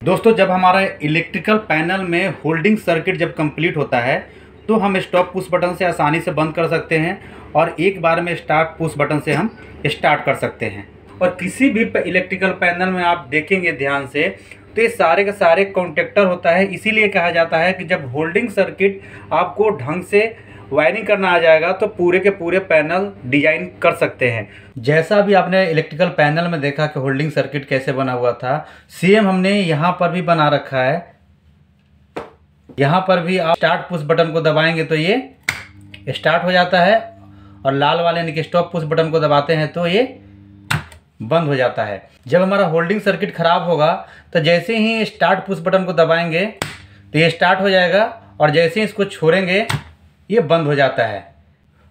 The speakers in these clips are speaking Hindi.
दोस्तों, जब हमारा इलेक्ट्रिकल पैनल में होल्डिंग सर्किट जब कंप्लीट होता है तो हम स्टॉप पुश बटन से आसानी से बंद कर सकते हैं और एक बार में स्टार्ट पुश बटन से हम स्टार्ट कर सकते हैं। और किसी भी इलेक्ट्रिकल पैनल में आप देखेंगे ध्यान से तो ये सारे के सारे कॉन्टेक्टर होता है। इसीलिए कहा जाता है कि जब होल्डिंग सर्किट आपको ढंग से वायरिंग करना आ जाएगा तो पूरे के पूरे पैनल डिजाइन कर सकते हैं। जैसा भी आपने इलेक्ट्रिकल पैनल में देखा कि होल्डिंग सर्किट कैसे बना हुआ था, सेम हमने यहाँ पर भी बना रखा है। यहाँ पर भी आप स्टार्ट पुश बटन को दबाएंगे तो ये स्टार्ट हो जाता है और लाल वाले यानी कि स्टॉप पुश बटन को दबाते हैं तो ये बंद हो जाता है। जब हमारा होल्डिंग सर्किट खराब होगा तो जैसे ही स्टार्ट पुश बटन को दबाएंगे तो ये स्टार्ट हो जाएगा और जैसे ही इसको छोड़ेंगे ये बंद हो जाता है।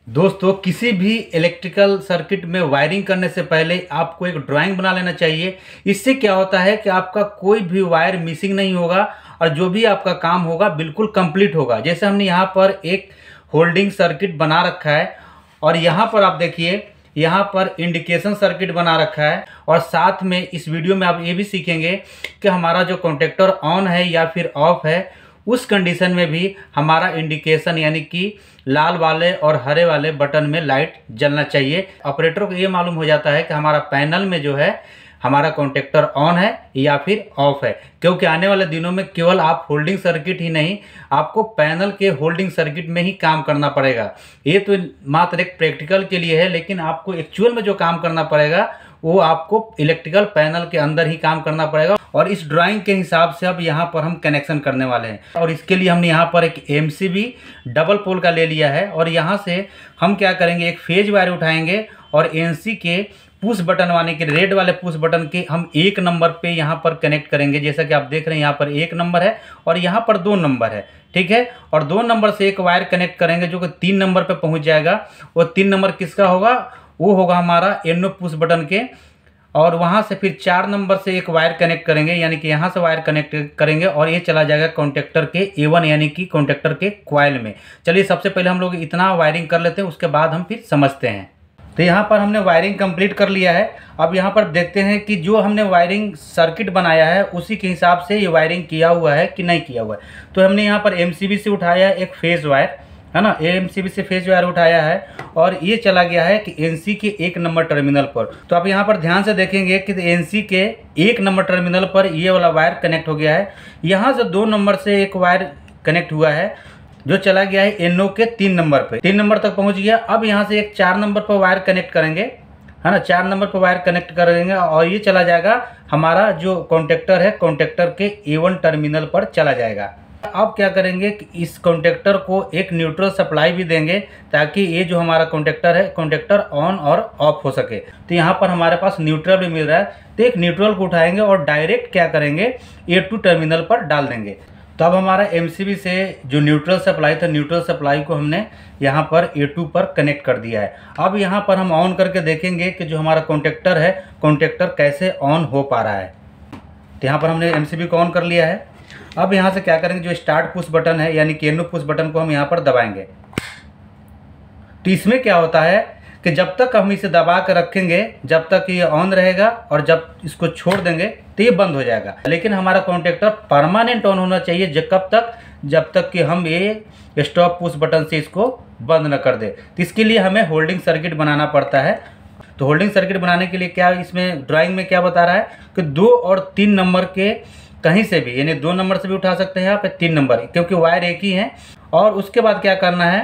दोस्तों, किसी भी इलेक्ट्रिकल सर्किट में वायरिंग करने से पहले आपको एक ड्राइंग बना लेना चाहिए। इससे क्या होता है कि आपका कोई भी वायर मिसिंग नहीं होगा और जो भी आपका काम होगा बिल्कुल कंप्लीट होगा। जैसे हमने यहाँ पर एक होल्डिंग सर्किट बना रखा है और यहाँ पर आप देखिए यहाँ पर इंडिकेशन सर्किट बना रखा है और साथ में इस वीडियो में आप ये भी सीखेंगे कि हमारा जो कॉन्टेक्टर ऑन है या फिर ऑफ है उस कंडीशन में भी हमारा इंडिकेशन यानी कि लाल वाले और हरे वाले बटन में लाइट जलना चाहिए। ऑपरेटर को ये मालूम हो जाता है कि हमारा पैनल में जो है हमारा कॉन्टेक्टर ऑन है या फिर ऑफ है, क्योंकि आने वाले दिनों में केवल आप होल्डिंग सर्किट ही नहीं, आपको पैनल के होल्डिंग सर्किट में ही काम करना पड़ेगा। ये तो मात्र एक प्रैक्टिकल के लिए है, लेकिन आपको एक्चुअल में जो काम करना पड़ेगा वो आपको इलेक्ट्रिकल पैनल के अंदर ही काम करना पड़ेगा। और इस ड्राइंग के हिसाब से अब यहाँ पर हम कनेक्शन करने वाले हैं और इसके लिए हमने यहाँ पर एक MCB डबल पोल का ले लिया है और यहाँ से हम क्या करेंगे, एक फेज वायर उठाएंगे और NC के पुश बटन वाले के रेड वाले पुश बटन के हम 1 नंबर पे यहाँ पर कनेक्ट करेंगे। जैसा कि आप देख रहे हैं यहाँ पर 1 नंबर है और यहाँ पर 2 नंबर है, ठीक है। और 2 नंबर से एक वायर कनेक्ट करेंगे जो कि 3 नंबर पे पहुँच जाएगा। वो 3 नंबर किसका होगा, वो होगा हमारा NO पुश बटन के। और वहाँ से फिर 4 नंबर से एक वायर कनेक्ट करेंगे, यानी कि यहाँ से वायर कनेक्ट करेंगे और ये चला जाएगा कॉन्टेक्टर के A1 यानी कि कॉन्टेक्टर के कॉइल में। चलिए सबसे पहले हम लोग इतना वायरिंग कर लेते हैं, उसके बाद हम फिर समझते हैं। तो यहाँ पर हमने वायरिंग कंप्लीट कर लिया है। अब यहाँ पर देखते हैं कि जो हमने वायरिंग सर्किट बनाया है उसी के हिसाब से ये वायरिंग किया हुआ है कि नहीं किया हुआ है। तो हमने यहाँ पर MCB से उठाया है एक फेज वायर, है ना, MCB से फेज वायर उठाया है और ये चला गया है कि NC के 1 नंबर टर्मिनल पर। तो आप यहाँ पर ध्यान से देखेंगे कि NC के 1 नंबर टर्मिनल पर ये वाला वायर कनेक्ट हो गया है। यहाँ से 2 नंबर से एक वायर कनेक्ट हुआ है जो चला गया है NO के 3 नंबर पे, 3 नंबर तक पहुँच गया। अब यहाँ से एक 4 नंबर पर वायर कनेक्ट करेंगे, है ना, 4 नंबर पर वायर कनेक्ट करेंगे और ये चला जाएगा हमारा जो कॉन्टेक्टर है कॉन्टेक्टर के A1 टर्मिनल पर चला जाएगा। अब क्या करेंगे कि इस कॉन्टेक्टर को एक न्यूट्रल सप्लाई भी देंगे ताकि ये जो हमारा कॉन्टेक्टर है कॉन्टेक्टर ऑन और ऑफ हो सके। तो यहाँ पर हमारे पास न्यूट्रल भी मिल रहा है, तो एक न्यूट्रल को उठाएंगे और डायरेक्ट क्या करेंगे A2 टर्मिनल पर डाल देंगे। तो अब हमारा MCB से जो न्यूट्रल सप्लाई था, न्यूट्रल सप्लाई को हमने यहाँ पर A2 पर कनेक्ट कर दिया है। अब यहाँ पर हम ऑन करके देखेंगे कि जो हमारा कॉन्टेक्टर है कॉन्टेक्टर कैसे ऑन हो पा रहा है। तो यहाँ पर हमने MCB को ऑन कर लिया है। अब यहाँ से क्या करेंगे, जो स्टार्ट पुश बटन है यानी कि NO पुश बटन को हम यहाँ पर दबाएंगे। तो इसमें क्या होता है कि जब तक हम इसे दबा कर रखेंगे जब तक ये ऑन रहेगा और जब इसको छोड़ देंगे तो ये बंद हो जाएगा। लेकिन हमारा कॉन्टेक्टर परमानेंट ऑन होना चाहिए कब तक, जब तक कि हम ये स्टॉप पुश बटन से इसको बंद न कर दे। तो इसके लिए हमें होल्डिंग सर्किट बनाना पड़ता है। तो होल्डिंग सर्किट बनाने के लिए क्या इसमें ड्राइंग में क्या बता रहा है कि 2 और 3 नंबर के कहीं से भी, यानी 2 नंबर से भी उठा सकते हैं आप, 3 नंबर, क्योंकि वायर एक ही है। और उसके बाद क्या करना है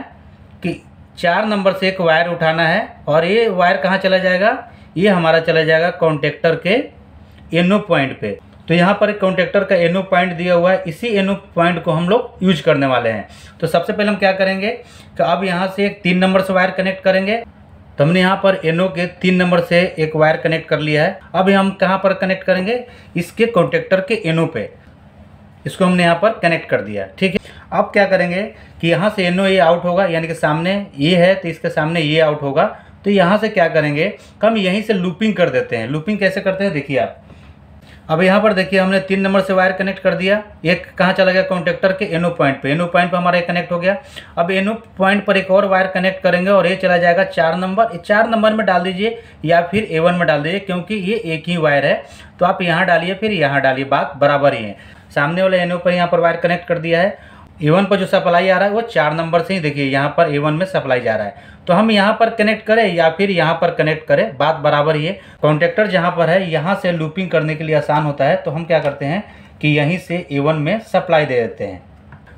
कि 4 नंबर से एक वायर उठाना है और ये वायर कहाँ चला जाएगा, ये हमारा चला जाएगा कॉन्टेक्टर के NO पॉइंट पे। तो यहाँ पर एक कॉन्टेक्टर का NO पॉइंट दिया हुआ है, इसी NO पॉइंट को हम लोग यूज करने वाले हैं। तो सबसे पहले हम क्या करेंगे कि अब यहाँ से एक 3 नंबर से वायर कनेक्ट करेंगे। तो हमने यहाँ पर NO के 3 नंबर से एक वायर कनेक्ट कर लिया है। अब हम कहाँ पर कनेक्ट करेंगे, इसके कॉन्टेक्टर के NO पे, इसको हमने यहाँ पर कनेक्ट कर दिया, ठीक है। अब क्या करेंगे कि यहाँ से NO ये आउट होगा, यानी कि सामने ये है तो इसके सामने ये आउट होगा। तो यहाँ से क्या करेंगे, हम यहीं से लूपिंग कर देते हैं। लूपिंग कैसे करते हैं देखिए आप। अब यहाँ पर देखिए हमने 3 नंबर से वायर कनेक्ट कर दिया। एक कहाँ चला गया, कॉन्टेक्टर के एनो पॉइंट पे। एनो पॉइंट पे हमारा ये कनेक्ट हो गया। अब एनो पॉइंट पर एक और वायर कनेक्ट करेंगे और ये चला जाएगा 4 नंबर। 4 नंबर में डाल दीजिए या फिर A1 में डाल दीजिए, क्योंकि ये एक ही वायर है। तो आप यहाँ डालिए फिर यहाँ डालिए, बात बराबर ही है। सामने वाले एनो पर यहाँ पर वायर कनेक्ट कर दिया है। A1 पर जो सप्लाई आ रहा है वो 4 नंबर से ही, देखिए यहाँ पर A1 में सप्लाई जा रहा है। तो हम यहाँ पर कनेक्ट करें या फिर यहाँ पर कनेक्ट करें, बात बराबर ही है। कॉन्टेक्टर जहाँ पर है यहाँ से लूपिंग करने के लिए आसान होता है, तो हम क्या करते हैं कि यहीं से A1 में सप्लाई दे देते हैं।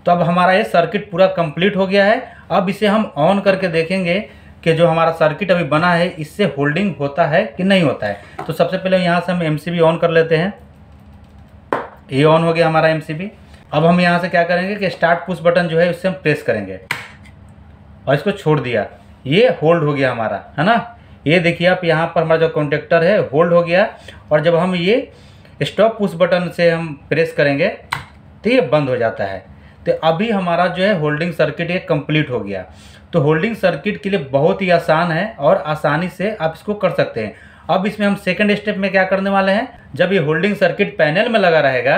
तो अब हमारा ये सर्किट पूरा कंप्लीट हो गया है। अब इसे हम ऑन करके देखेंगे कि जो हमारा सर्किट अभी बना है इससे होल्डिंग होता है कि नहीं होता है। तो सबसे पहले यहाँ से हम MCB ऑन कर लेते हैं। ये ऑन हो गया हमारा MCB। अब हम यहाँ से क्या करेंगे कि स्टार्ट पुश बटन जो है उससे हम प्रेस करेंगे और इसको छोड़ दिया, ये होल्ड हो गया हमारा, है ना। ये देखिए आप यहाँ पर हमारा जो कॉन्टेक्टर है होल्ड हो गया। और जब हम ये स्टॉप पुश बटन से हम प्रेस करेंगे तो ये बंद हो जाता है। तो अभी हमारा जो है होल्डिंग सर्किट ये कंप्लीट हो गया। तो होल्डिंग सर्किट के लिए बहुत ही आसान है और आसानी से आप इसको कर सकते हैं। अब इसमें हम सेकंड स्टेप में क्या करने वाले हैं, जब ये होल्डिंग सर्किट पैनल में लगा रहेगा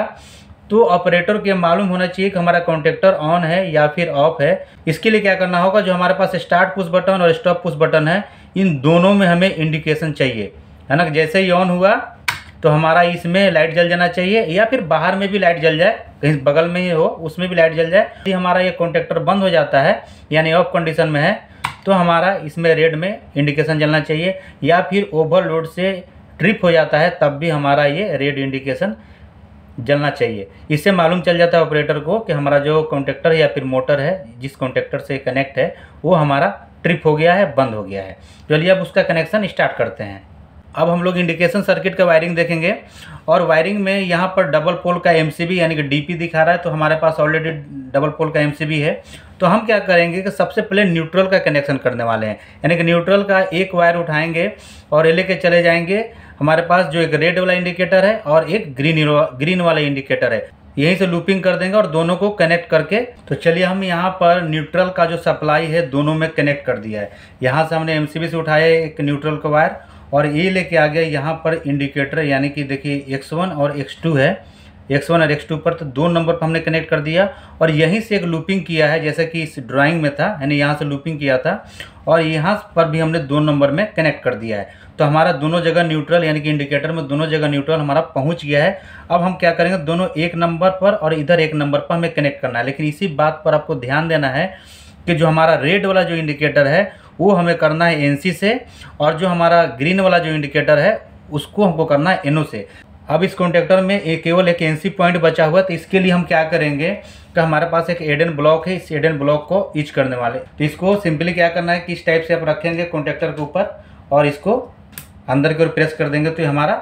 तो ऑपरेटर को मालूम होना चाहिए कि हमारा कॉन्टेक्टर ऑन है या फिर ऑफ है। इसके लिए क्या करना होगा, जो हमारे पास स्टार्ट पुश बटन और स्टॉप पुश बटन है इन दोनों में हमें इंडिकेशन चाहिए, है ना। जैसे ही ऑन हुआ तो हमारा इसमें लाइट जल जाना चाहिए या फिर बाहर में भी लाइट जल जाए, कहीं बगल में ही हो उसमें भी लाइट जल जाए। यदि हमारा ये कॉन्टेक्टर बंद हो जाता है यानी ऑफ कंडीशन में है तो हमारा इसमें रेड में इंडिकेशन जलना चाहिए, या फिर ओवरलोड से ट्रिप हो जाता है तब भी हमारा ये रेड इंडिकेशन जलना चाहिए। इससे मालूम चल जाता है ऑपरेटर को कि हमारा जो कॉन्टेक्टर है या फिर मोटर है जिस कॉन्टेक्टर से कनेक्ट है वो हमारा ट्रिप हो गया है, बंद हो गया है। चलिए अब उसका कनेक्शन स्टार्ट करते हैं। अब हम लोग इंडिकेशन सर्किट का वायरिंग देखेंगे और वायरिंग में यहाँ पर डबल पोल का MCB यानी कि DP दिखा रहा है, तो हमारे पास ऑलरेडी डबल पोल का MCB है। तो हम क्या करेंगे कि सबसे पहले न्यूट्रल का कनेक्शन करने वाले हैं, यानी कि न्यूट्रल का एक वायर उठाएंगे और लेके चले जाएंगे हमारे पास जो एक रेड वाला इंडिकेटर है और एक ग्रीन वाला इंडिकेटर है, यहीं से लूपिंग कर देंगे और दोनों को कनेक्ट करके। तो चलिए हम यहाँ पर न्यूट्रल का जो सप्लाई है दोनों में कनेक्ट कर दिया है। यहाँ से हमने MCB से उठाया एक न्यूट्रल का वायर और ये लेके आ गया यहाँ पर इंडिकेटर, यानी कि देखिए X1 और X2 है। X1 और X2 पर तो 2 नंबर पर हमने कनेक्ट कर दिया और यहीं से एक लूपिंग किया है जैसे कि इस ड्राइंग में था, यानी यहाँ से लूपिंग किया था और यहाँ पर भी हमने 2 नंबर में कनेक्ट कर दिया है। तो हमारा दोनों जगह न्यूट्रल यानी कि इंडिकेटर में दोनों जगह न्यूट्रल हमारा पहुँच गया है। अब हम क्या करेंगे, दोनों एक नंबर पर और इधर एक नंबर पर हमें कनेक्ट करना है। लेकिन इसी बात पर आपको ध्यान देना है कि जो हमारा रेड वाला जो इंडिकेटर है वो हमें करना है NC से और जो हमारा ग्रीन वाला जो इंडिकेटर है उसको हमको करना है NO से। अब इस कॉन्टेक्टर में केवल एक NC पॉइंट बचा हुआ है, तो इसके लिए हम क्या करेंगे कि हमारे पास एक एडन ब्लॉक है, इस एडन ब्लॉक को ईच करने वाले। तो इसको सिंपली क्या करना है कि इस टाइप से आप रखेंगे कॉन्टेक्टर के ऊपर और इसको अंदर की ओर प्रेस कर देंगे तो हमारा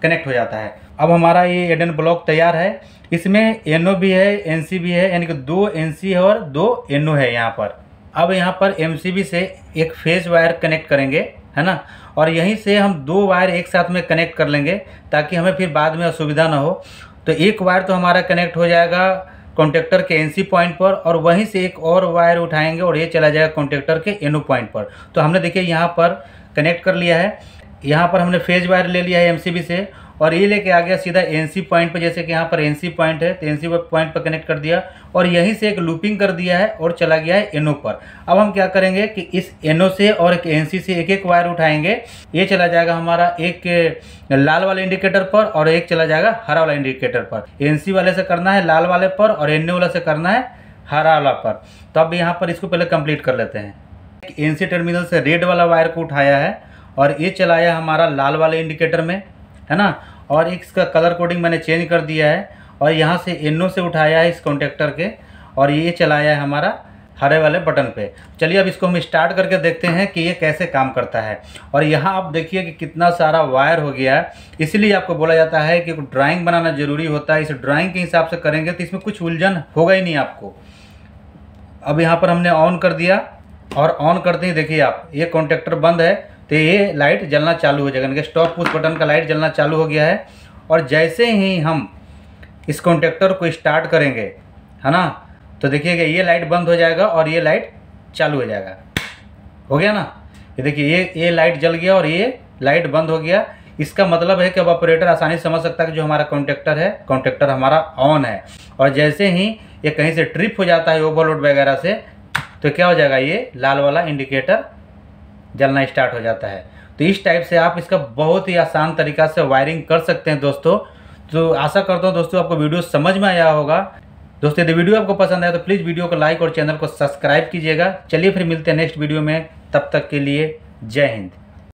कनेक्ट हो जाता है। अब हमारा ये एडन ब्लॉक तैयार है। इसमें NO भी है NC भी है, यानी कि 2 NC है और 2 NO है यहाँ पर। अब यहाँ पर MCB से एक फेज वायर कनेक्ट करेंगे, है ना, और यहीं से हम 2 वायर एक साथ में कनेक्ट कर लेंगे ताकि हमें फिर बाद में असुविधा ना हो। तो एक वायर तो हमारा कनेक्ट हो जाएगा कॉन्टेक्टर के NC पॉइंट पर और वहीं से एक और वायर उठाएंगे और ये चला जाएगा कॉन्टेक्टर के NO पॉइंट पर। तो हमने देखिए यहाँ पर कनेक्ट कर लिया है। यहाँ पर हमने फेज वायर ले लिया है MCB से और ये लेके आ गया सीधा NC पॉइंट पर, जैसे कि यहाँ पर NC पॉइंट है तो NC पॉइंट पर कनेक्ट कर दिया और यहीं से एक लूपिंग कर दिया है और चला गया है NO पर। अब हम क्या करेंगे कि इस NO से और एक NC से एक एक वायर उठाएंगे, ये चला जाएगा हमारा एक लाल वाले इंडिकेटर पर और एक चला जाएगा हरा वाला इंडिकेटर पर। NC वाले से करना है लाल वाले पर और NO वाले से करना है हरा वाला पर। तो अब यहाँ पर इसको पहले कंप्लीट कर लेते हैं। NC टर्मिनल से रेड वाला वायर को उठाया है और ये चलाया हमारा लाल वाले इंडिकेटर में, है ना, और इसका कलर कोडिंग मैंने चेंज कर दिया है और यहाँ से NO से उठाया है इस कॉन्टेक्टर के और ये चलाया है हमारा हरे वाले बटन पे। चलिए अब इसको हम स्टार्ट करके देखते हैं कि ये कैसे काम करता है। और यहाँ आप देखिए कि कितना सारा वायर हो गया है, इसलिए आपको बोला जाता है कि ड्राइंग बनाना ज़रूरी होता है। इस ड्राइंग के हिसाब से करेंगे तो इसमें कुछ उलझन होगा ही नहीं आपको। अब यहाँ पर हमने ऑन कर दिया और ऑन करते ही देखिए आप ये कॉन्टेक्टर बंद है तो ये लाइट जलना चालू हो जाएगा, स्टॉप पुश बटन का लाइट जलना चालू हो गया है। और जैसे ही हम इस कॉन्टेक्टर को स्टार्ट करेंगे, है ना, तो देखिएगा ये लाइट बंद हो जाएगा और ये लाइट चालू हो जाएगा। हो गया ना, ये देखिए ये लाइट जल गया और ये लाइट बंद हो गया। इसका मतलब है कि अब ऑपरेटर आसानी से समझ सकता है कि जो हमारा कॉन्टेक्टर है, कॉन्टेक्टर हमारा ऑन है। और जैसे ही ये कहीं से ट्रिप हो जाता है ओवरलोड वगैरह से, तो क्या हो जाएगा, ये लाल वाला इंडिकेटर जलना स्टार्ट हो जाता है। तो इस टाइप से आप इसका बहुत ही आसान तरीक़ा से वायरिंग कर सकते हैं दोस्तों। तो आशा करता हूँ दोस्तों आपको वीडियो समझ में आया होगा। दोस्तों यदि वीडियो आपको पसंद आया तो प्लीज़ वीडियो को लाइक और चैनल को सब्सक्राइब कीजिएगा। चलिए फिर मिलते हैं नेक्स्ट वीडियो में, तब तक के लिए जय हिंद।